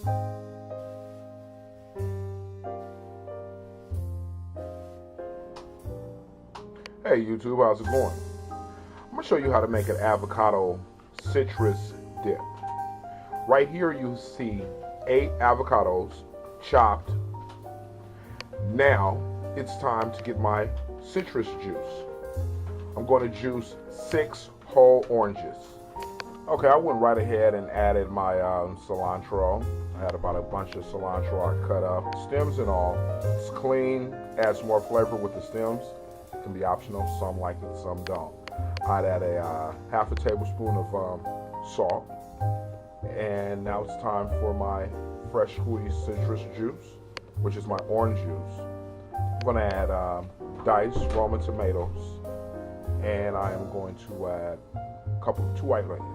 Hey YouTube, how's it going? I'm going to show you how to make an avocado citrus dip. Right here you see 8 avocados chopped. Now it's time to get my citrus juice. I'm going to juice 6 whole oranges. Okay, I went right ahead and added my cilantro. I had about a bunch of cilantro I cut up, stems and all. It's clean, adds more flavor with the stems. It can be optional, some like it, some don't. I'd add a half a tablespoon of salt. And now it's time for my fresh squeezed citrus juice, which is my orange juice. I'm going to add diced Roman tomatoes, and I am going to add a 2 white onions.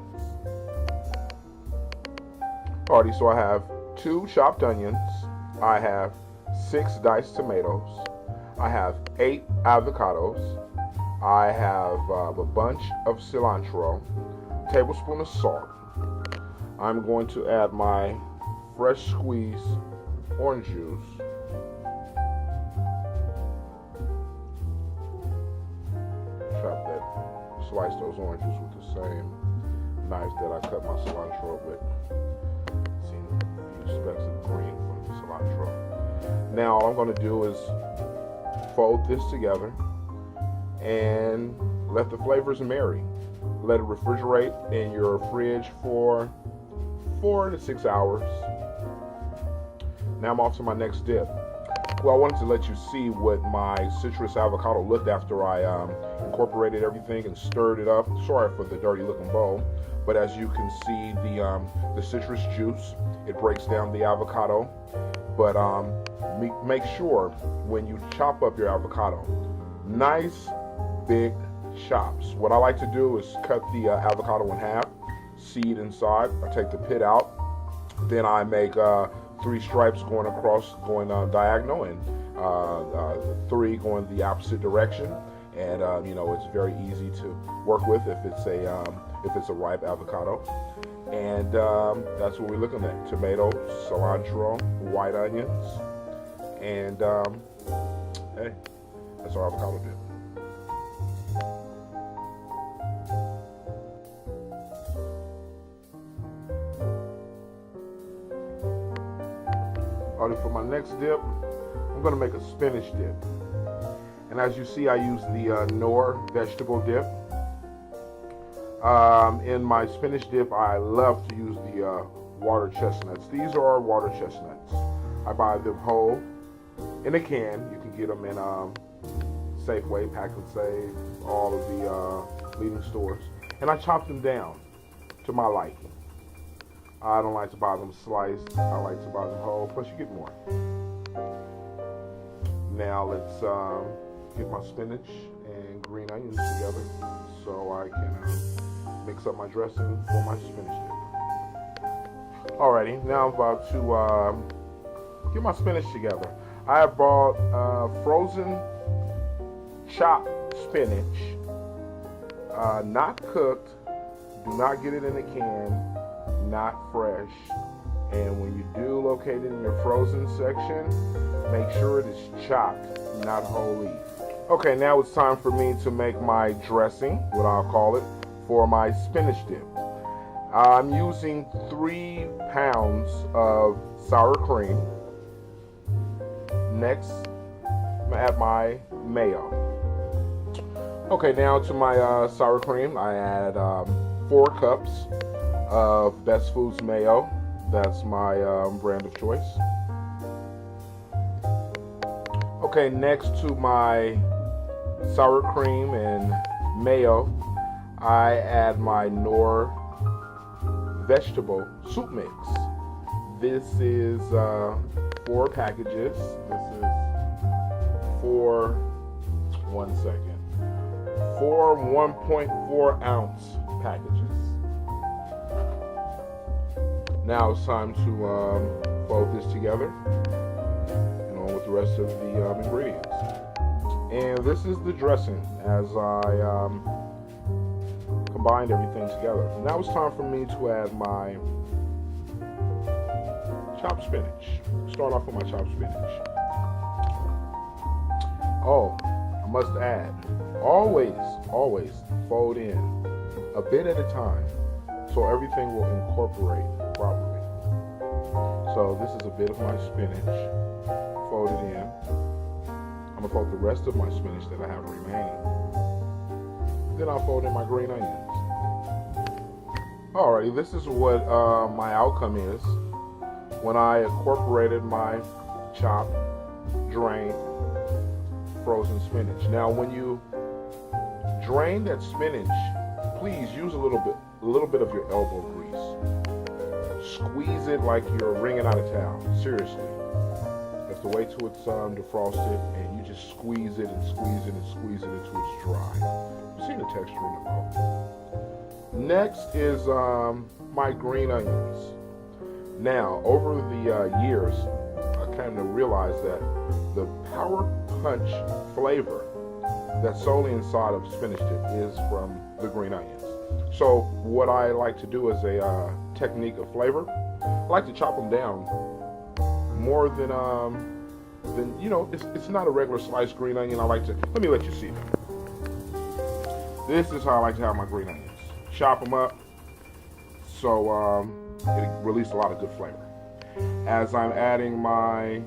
Alrighty, so I have 2 chopped onions, I have 6 diced tomatoes, I have 8 avocados, I have a bunch of cilantro, a tablespoon of salt. I'm going to add my fresh squeezed orange juice. Slice those oranges with the same knife that I cut my cilantro with. See a few specks of green from the cilantro. Now all I'm going to do is fold this together and let the flavors marry. Let it refrigerate in your fridge for 4 to 6 hours. Now I'm off to my next dip. Well, I wanted to let you see what my citrus avocado looked after I incorporated everything and stirred it up. Sorry for the dirty looking bowl, but as you can see, the citrus juice, it breaks down the avocado. But make sure when you chop up your avocado, nice big chops. What I like to do is cut the avocado in half, seed inside. I take the pit out, then I make 3 stripes going across, going diagonal, and 3 going the opposite direction. And you know, it's very easy to work with if it's a ripe avocado. And that's what we're looking at: tomatoes, cilantro, white onions, and hey, that's our avocado dip. For my next dip, I'm going to make a spinach dip. And as you see, I use the Knorr vegetable dip. In my spinach dip, I love to use the water chestnuts. These are water chestnuts. I buy them whole in a can. You can get them in Safeway, Pack and Save, all of the leading stores. And I chop them down to my liking. I don't like to buy them sliced. I like to buy them whole. Plus, you get more. Now let's get my spinach and green onions together so I can mix up my dressing for my spinach dip. Alrighty, now I'm about to get my spinach together. I have bought frozen chopped spinach, not cooked. Do not get it in a can. Not fresh. And when you do locate it in your frozen section, make sure it is chopped, not whole leaf. Okay, now it's time for me to make my dressing, what I'll call it, for my spinach dip. I'm using 3 pounds of sour cream. Next, I'm gonna add my mayo. Okay, now to my sour cream, I add 4 cups of Best Foods mayo. That's my brand of choice. Okay, next to my sour cream and mayo, I add my Knorr vegetable soup mix. This is 4 packages. This is 4 1.4 ounce packages. Now it's time to fold this together along with the rest of the ingredients. And this is the dressing as I combined everything together. Now it's time for me to add my chopped spinach. Start off with my chopped spinach. Oh, I must add, always fold in a bit at a time so everything will incorporate properly. So this is a bit of my spinach folded in. I'm gonna fold the rest of my spinach that I have remaining. Then I'll fold in my green onions. Alrighty, this is what my outcome is when I incorporated my chopped, drained, frozen spinach. Now, when you drain that spinach, please use a little bit of your elbow grease. Squeeze it like you're wringing out a towel. Seriously, you have to wait till it's defrosted, and you just squeeze it and squeeze it and squeeze it until it's dry. You see the texture in the mouth. Next is my green onions. Now, over the years, I came to realize that the power punch flavor that's solely inside of spinach dip is from the green onions. So what I like to do as a technique of flavor, I like to chop them down more than you know, it's not a regular sliced green onion. I like to, let me let you see them. This is how I like to have my green onions. Chop them up so it releases a lot of good flavor. As I'm adding my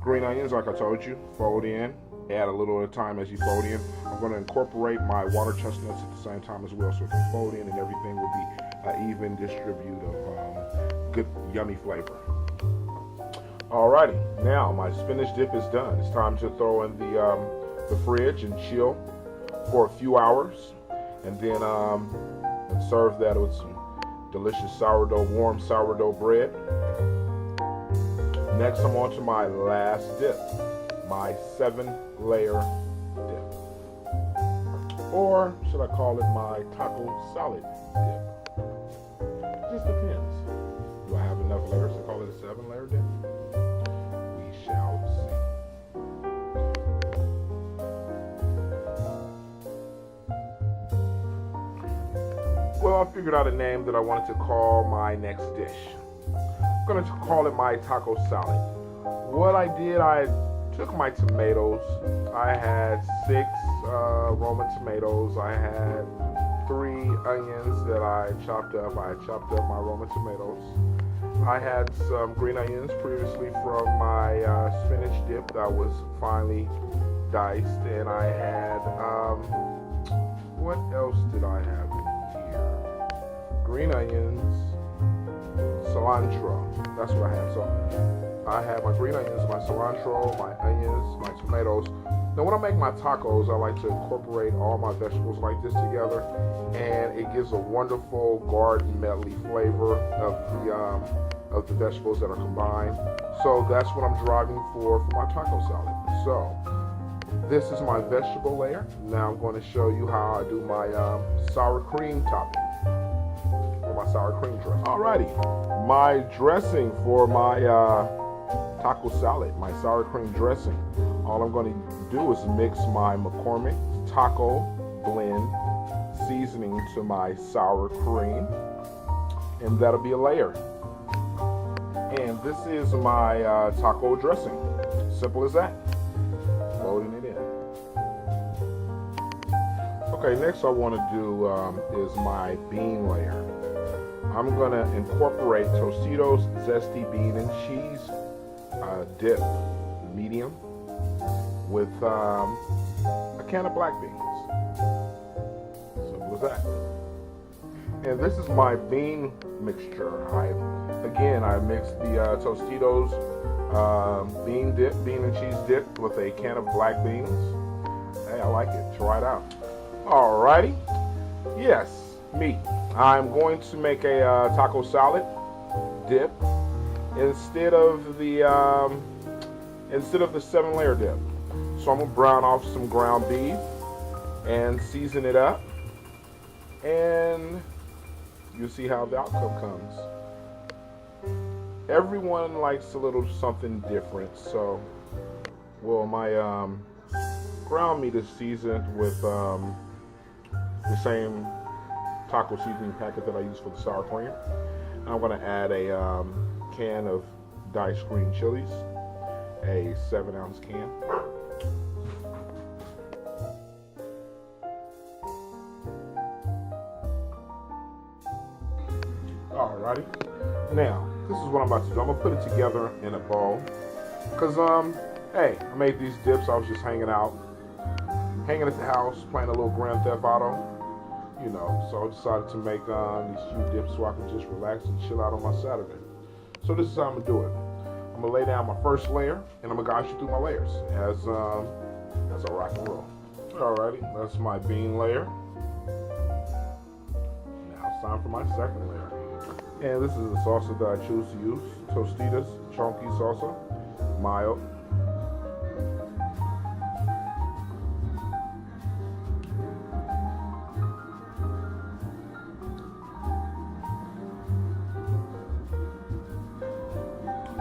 green onions, like I told you, fold in, add a little at a time as you fold in. I'm going to incorporate my water chestnuts at the same time as well, so it can fold in and everything will be an even distribute of good, yummy flavor. Alrighty, now my spinach dip is done. It's time to throw in the fridge and chill for a few hours, and then serve that with some delicious warm sourdough bread. Next, I'm on to my last dip, my 7-layer dip. Or should I call it my taco salad dip? Just depends. Do I have enough layers to call it a 7-layer dip? We shall see. Well, I figured out a name that I wanted to call my next dish. I'm going to call it my taco salad. What I did, I took my tomatoes. I had 6 Roman tomatoes. I had 3 onions that I chopped up. I chopped up my Roman tomatoes. I had some green onions previously from my spinach dip that was finely diced. And I had, what else did I have in here? Green onions, cilantro. That's what I had. So I had my green onions, my cilantro, my onions, my tomatoes. Now when I make my tacos, I like to incorporate all my vegetables like this together, and it gives a wonderful garden medley flavor of the vegetables that are combined. So that's what I'm driving for my taco salad. So this is my vegetable layer. Now I'm going to show you how I do my sour cream topping. My sour cream dressing. Alrighty, my dressing for my taco salad, my sour cream dressing. All I'm going to do is mix my McCormick taco blend seasoning to my sour cream, and that'll be a layer. And this is my taco dressing. Simple as that. Loading it in. Okay, next I want to do is my bean layer. I'm going to incorporate Tostitos Zesty Bean and Cheese dip, medium, with a can of black beans. Simple as that. And this is my bean mixture. I mixed the Tostitos bean and cheese dip with a can of black beans. Hey, I like it. Try it out. Alrighty. Yes, me. I'm going to make a taco salad dip instead of the 7-layer dip. So I'm gonna brown off some ground beef and season it up, and you'll see how the outcome comes. Everyone likes a little something different, so well, my ground meat is seasoned with the same taco seasoning packet that I use for the sour cream. I'm going to add a can of diced green chilies, a 7-ounce can. Alrighty. Now, this is what I'm about to do. I'm gonna put it together in a bowl. Cause hey, I made these dips. I was just hanging at the house, playing a little Grand Theft Auto. You know, so I decided to make these few dips so I can just relax and chill out on my Saturday. So this is how I'm gonna do it. I'm gonna lay down my first layer, and I'm gonna guide you through my layers as I rock and roll. Alrighty, that's my bean layer. Now it's time for my second layer. And this is the salsa that I choose to use. Tostitas, chunky salsa, Mayo.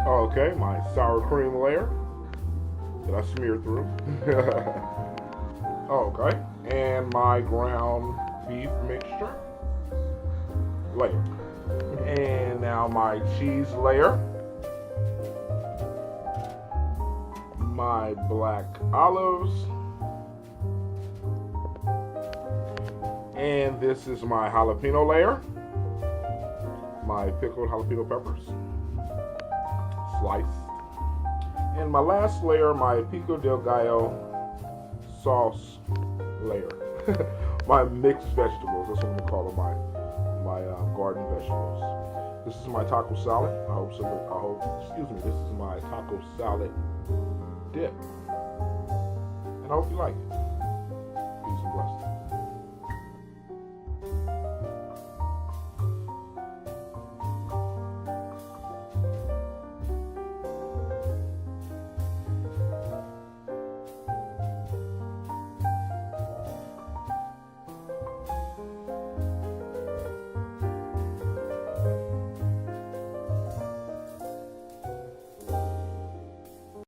Okay, my sour cream layer that I smeared through. Okay, and my ground beef mixture layer. And now my cheese layer, my black olives, and this is my jalapeno layer, my pickled jalapeno peppers, sliced, and my last layer, my pico del gallo sauce layer, my mixed vegetables. That's what I'm gonna call them, my garden vegetables. This is my taco salad. This is my taco salad dip. And I hope you like it. Peace and blessings.